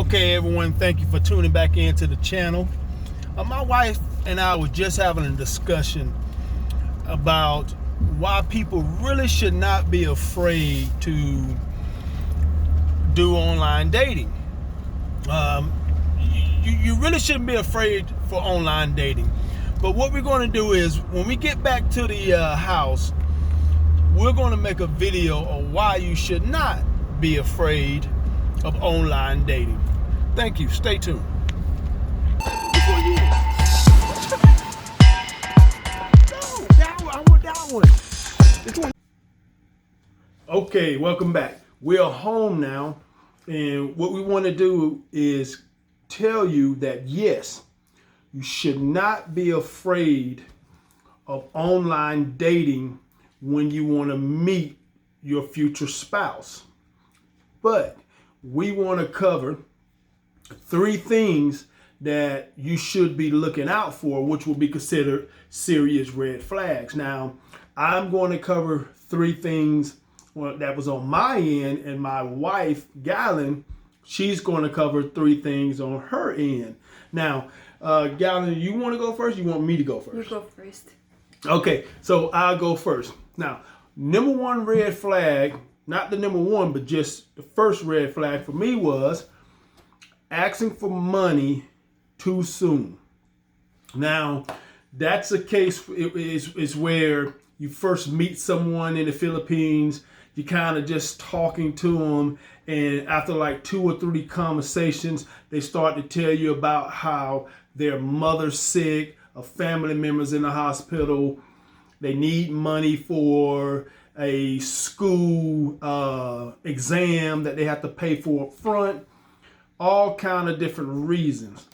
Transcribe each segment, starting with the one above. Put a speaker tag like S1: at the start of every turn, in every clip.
S1: Okay, everyone, thank you for tuning back into the channel. My wife and I were just having a discussion about why people really should not be afraid to do online dating. You really shouldn't be afraid for online dating. But what we're going to do is, when we get back to the house, we're going to make a video on why you should not be afraid of online dating. Thank you. Stay tuned. Okay, welcome back. We're home now, and what we want to do is tell you that yes, you should not be afraid of online dating when you want to meet your future spouse. But we want to cover 3 things that you should be looking out for, which will be considered serious red flags. Now, I'm going to cover 3 things that was on my end, and my wife, Galen, she's going to cover 3 things on her end. Now, Galen, you want to go first? You want me to go first?
S2: You go first.
S1: Okay, so I'll go first. Now, number 1 red flag, not the number 1, but just the first red flag for me was asking for money too soon. Now, that's a case is where you first meet someone in the Philippines, you kind of just talking to them, and after like 2 or 3 conversations, they start to tell you about how their mother's sick, a family member's in the hospital, they need money for a school exam that they have to pay for up front, all kind of different reasons.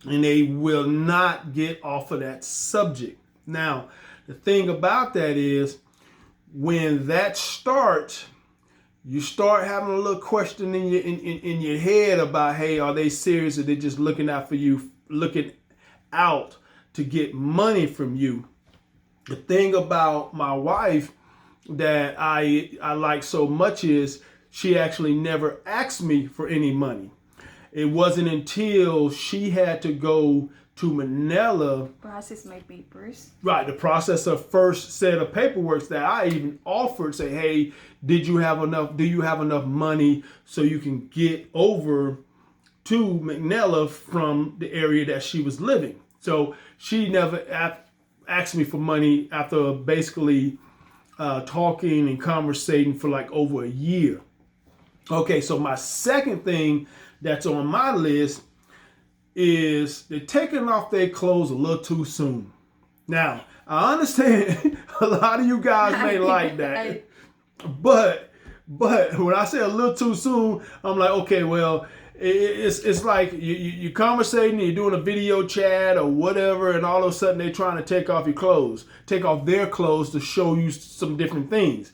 S1: And they will not get off of that subject. Now, the thing about that is, when that starts, you start having a little question in your head about, hey, are they serious, or they just looking out for you, looking out to get money from you? The thing about my wife that I like so much is she actually never asked me for any money. It wasn't until she had to go to Manila,
S2: process my papers.
S1: Right, the process her first set of paperwork, that I even offered, say, hey, do you have enough money so you can get over to Manila from the area that she was living? So she never asked me for money after basically talking and conversating for like over a year. Okay, so my second thing that's on my list is they're taking off their clothes a little too soon. Now, I understand a lot of you guys may like that, but when I say a little too soon, I'm like, okay, well, it's like you're conversating, you're doing a video chat or whatever, and all of a sudden they're trying to take off their clothes to show you some different things.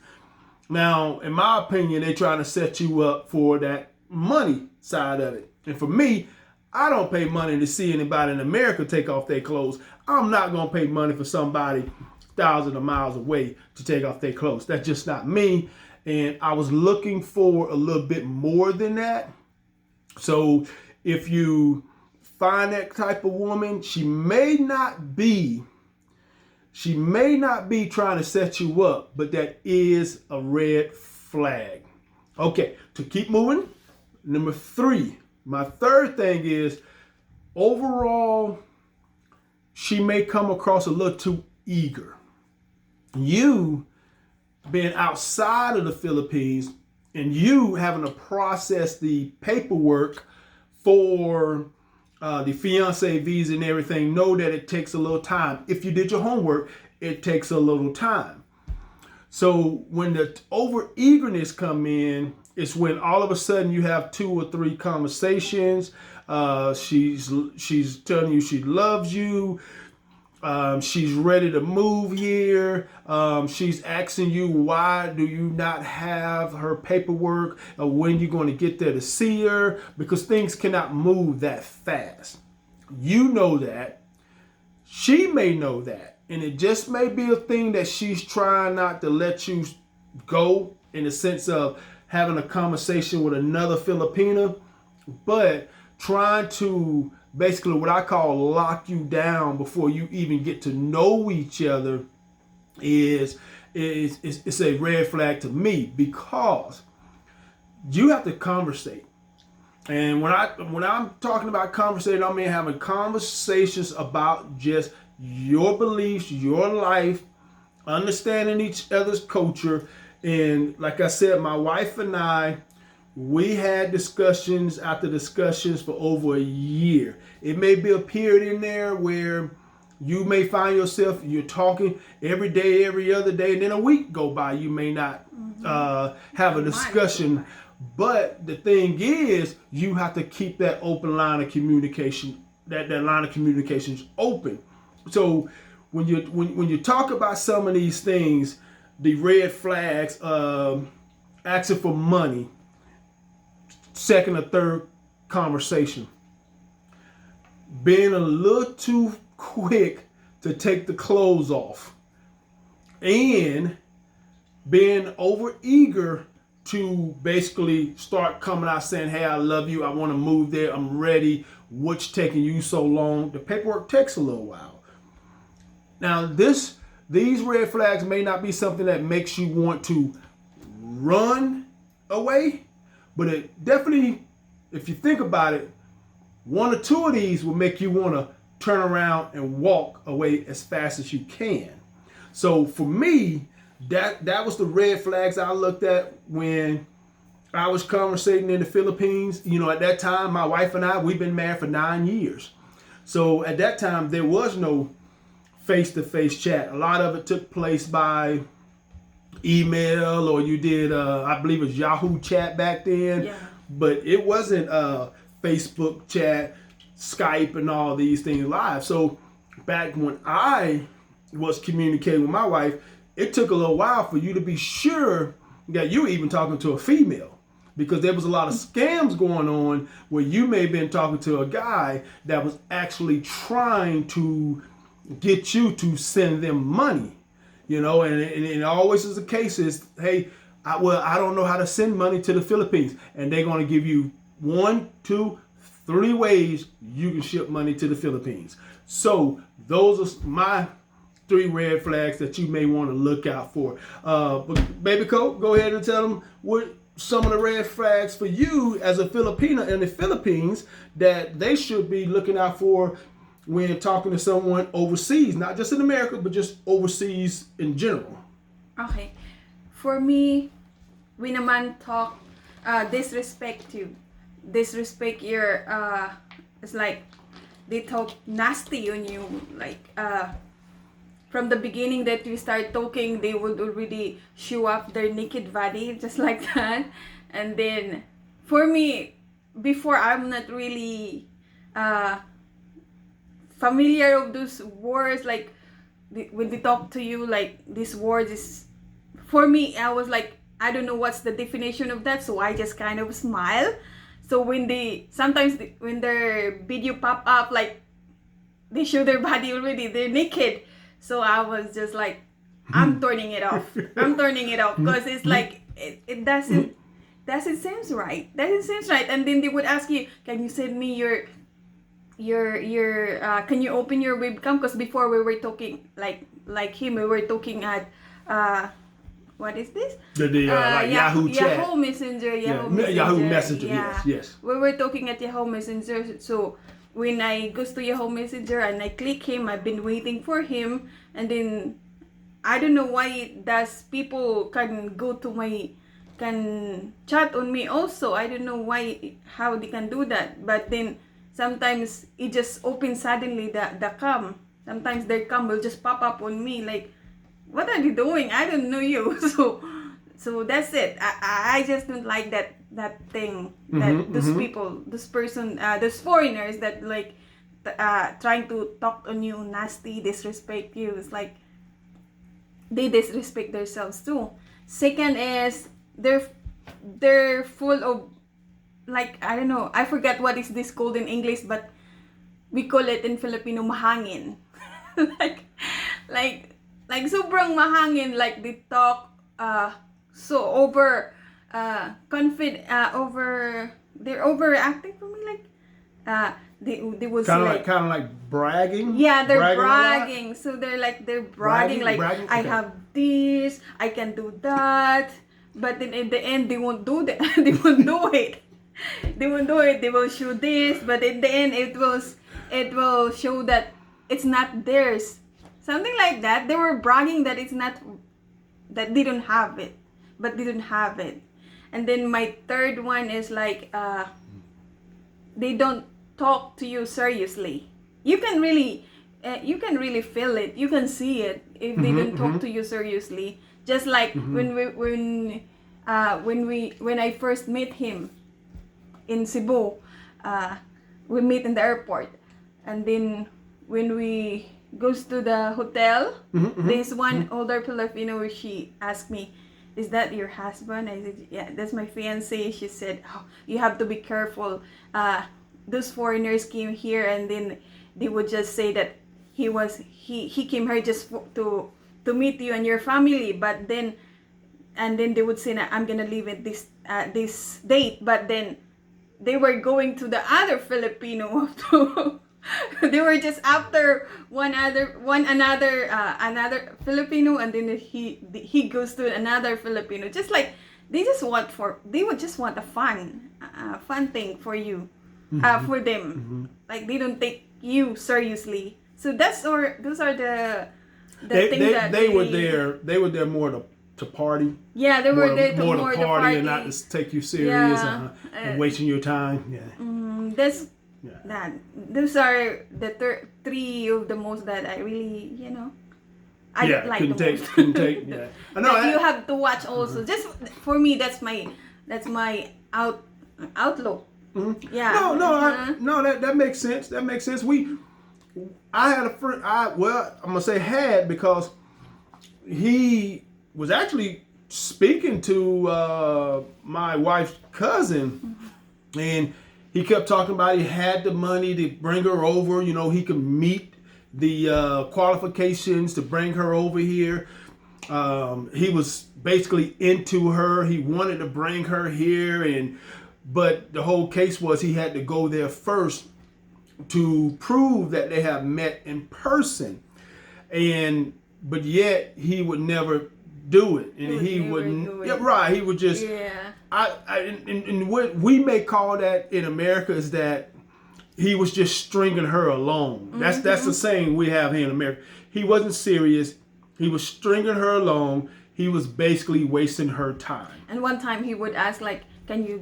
S1: Now, in my opinion, they're trying to set you up for that money side of it. And for me, I don't pay money to see anybody in America take off their clothes. I'm not going to pay money for somebody thousands of miles away to take off their clothes. That's just not me. And I was looking for a little bit more than that. So if you find that type of woman, she may not be trying to set you up, but that is a red flag. Okay, to keep moving, number 3, my third thing is, overall, she may come across a little too eager. You being outside of the Philippines and you having to process the paperwork for the fiance visa and everything, know that it takes a little time. If you did your homework, it takes a little time. So when the over eagerness come in, it's when all of a sudden you have 2 or 3 conversations. She's telling you she loves you. She's ready to move here. She's asking you, why do you not have her paperwork, or when you're going to get there to see her, because things cannot move that fast. You know that. She may know that. And it just may be a thing that she's trying not to let you go, in the sense of having a conversation with another Filipina but trying to basically what I call lock you down before you even get to know each other is it's a red flag to me, because you have to conversate. And when I'm talking about conversating, I mean having conversations about just your beliefs, your life, understanding each other's culture. And like I said, my wife and I, we had discussions after discussions for over a year. It may be a period in there where you may find yourself, you're talking every day, every other day, and then a week go by, you may not have a discussion. But the thing is, you have to keep that open line of communication, that line of communication is open. So when you talk about some of these things, the red flags, asking for money, second or third conversation, being a little too quick to take the clothes off, and being over eager to basically start coming out saying, hey, I love you, I want to move there, I'm ready, what's taking you so long? The paperwork takes a little while. Now these red flags may not be something that makes you want to run away, but it definitely, if you think about it, one or two of these will make you want to turn around and walk away as fast as you can. So for me, that was the red flags I looked at when I was conversating in the Philippines. You know, at that time, my wife and I, we've been married for 9 years. So at that time, there was no face-to-face chat. A lot of it took place by email, or you did, I believe it was Yahoo chat back then.
S2: Yeah.
S1: But it wasn't Facebook chat, Skype, and all these things live. So back when I was communicating with my wife, it took a little while for you to be sure that you were even talking to a female, because there was a lot of scams going on where you may have been talking to a guy that was actually trying to get you to send them money, you know, and it always is the case is, hey, I don't know how to send money to the Philippines, and they're going to give you 1, 2, 3 ways you can ship money to the Philippines. So those are my 3 red flags that you may want to look out for. But Baby Coke, go ahead and tell them what some of the red flags for you as a Filipino in the Philippines that they should be looking out for when talking to someone overseas, not just in America, but just overseas in general.
S2: Okay. For me, we naman talk disrespect you. Disrespect your it's like they talk nasty on you, like from the beginning that we start talking, they would already show up their naked body just like that. And then for me, before, I'm not really familiar of those words, like when they talk to you, like these words is, for me, I was like, I don't know what's the definition of that, so I just kind of smile. So when when their video pop up, like they show their body already, they're naked. So I was just like, I'm turning it off. I'm turning it off, because it's like it doesn't seem right. Doesn't seem right. And then they would ask you, can you send me your can you open your webcam? Because before we were talking like him, we were talking at what is this?
S1: Yahoo chat.
S2: Yahoo Messenger.
S1: Yahoo Messenger.
S2: Yeah.
S1: Yes.
S2: We were talking at Yahoo Messenger. So when I goes to Yahoo Messenger and I click him, I've been waiting for him, and then I don't know why does people can chat on me also. I don't know how they can do that. But then sometimes it just opens suddenly the cam. Sometimes their cam will just pop up on me, like, what are you doing? I don't know you. So that's it. I just don't like that thing that those people, those foreigners that like trying to talk on you nasty, disrespect you. It's like they disrespect themselves too. Second is they're full of, like, I don't know, I forgot what is this called in English, but we call it in Filipino mahangin. like sobrang mahangin, like they talk so over they're overreacting for me. Like, they was
S1: kind
S2: like
S1: of like bragging.
S2: yeah, they're
S1: a lot?
S2: bragging. So they're bragging like
S1: Bragging?
S2: I
S1: Okay.
S2: have this, I can do that. But then in the end, they won't do that. They won't do it. They won't do it. They will show this, but in the end, it will show that it's not theirs. Something like that. They were bragging that it's not, that they don't have it, but they don't have it. And then my third one is like they don't talk to you seriously. You can really feel it. You can see it if they don't talk to you seriously. Just like when I first met him in Cebu, we meet in the airport, and then when we goes to the hotel, there's one older Filipino. She asked me, "Is that your husband?" I said, "Yeah, that's my fiance." She said, "Oh, you have to be careful. Those foreigners came here, and then they would just say that he came here just to meet you and your family, but then." And then they would say, "I'm gonna leave at this date," but then they were going to the other Filipino. They were just after another Filipino, and then he goes to another Filipino. Just like they would just want a fun thing for you, for them. Like they don't take you seriously. So those are the things that
S1: they were there. They were there more to party.
S2: Yeah, they were there to
S1: more
S2: more
S1: to
S2: the
S1: party
S2: party
S1: and not to take you serious and wasting your time. Yeah.
S2: Those are the three of the most that I really, I like
S1: couldn't
S2: the
S1: take,
S2: most.
S1: couldn't take. Yeah, I know.
S2: That you have to watch also. Just for me, that's my outlook. Yeah.
S1: No, that makes sense. That makes sense. I had a friend. I'm gonna say had, because he was actually speaking to my wife's cousin, and he kept talking about he had the money to bring her over. He could meet the qualifications to bring her over here. He was basically into her. He wanted to bring her here, but the whole case was he had to go there first to prove that they have met in person, but yet he would never do it, and he wouldn't. Yeah, right. He would just.
S2: Yeah.
S1: And what we may call that in America is that he was just stringing her along. That's the saying we have here in America. He wasn't serious. He was stringing her along. He was basically wasting her time.
S2: And one time he would ask, like, can you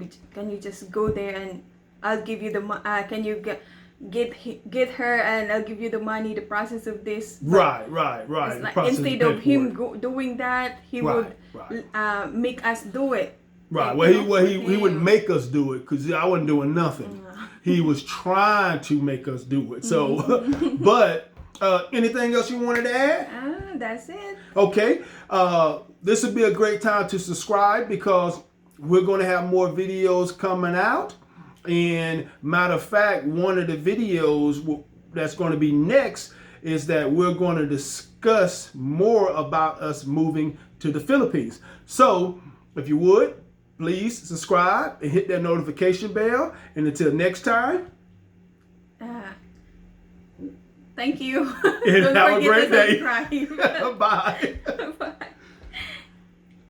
S2: just go there and I'll give you the can you get her and I'll give you the money, the process of this.
S1: Right.
S2: Like, instead of him doing that, he would make us do it.
S1: Right.
S2: Like,
S1: Well, he would make us do it, because I wasn't doing nothing. He was trying to make us do it. So, but anything else you wanted to add?
S2: That's it.
S1: Okay. This would be a great time to subscribe, because we're going to have more videos coming out. And matter of fact, one of the videos that's going to be next is that we're going to discuss more about us moving to the Philippines. So if you would, please subscribe and hit that notification bell. And until next time,
S2: thank you.
S1: And have a great day.
S2: Subscribe.
S1: Bye.
S2: Bye.